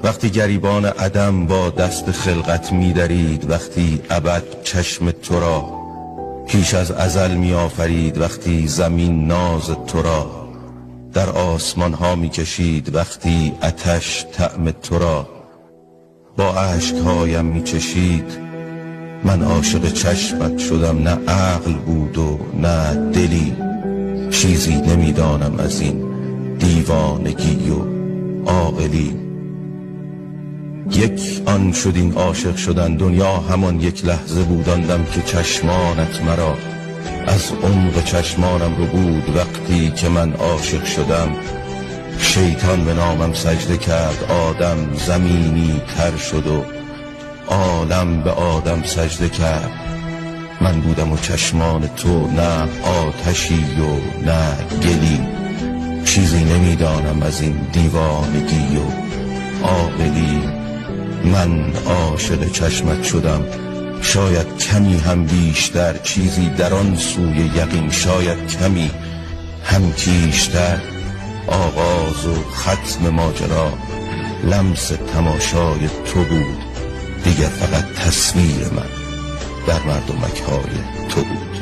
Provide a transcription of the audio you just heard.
وقتی گریبان عدم با دست خلقت می درید، وقتی ابد چشم تو را پیش از ازل می آفرید، وقتی زمین ناز تو را در آسمان ها می کشید، وقتی آتش طعم تو را با اشکهایم می چشید. من عاشق چشمت شدم، نه عقل بود و نه دلی، چیزی نمیدانم از این دیوانگی و عاقلی. یک آن شد این عاشق شدن، دنیا همان یک لحظه بود. آن دم که چشمانت مرا از عمق چشمانم رو بود، وقتی که من عاشق شدم شیطان به نامم سجده کرد، آدم زمینی تر شد و عالم به آدم سجده کرد. من بودم و چشمان تو نه آتشی و نه گلی، چیزی نمیدانم از این دیوانگی و عاقلی. من عاشق چشمت شدم، شاید کمی هم بیشتر، چیزی در آن سوی یقین، شاید کمی هم کیشتر. آغاز و ختم ماجرا لمس تماشای تو بود، دیگر فقط تصویر من در مردمک های تو بود.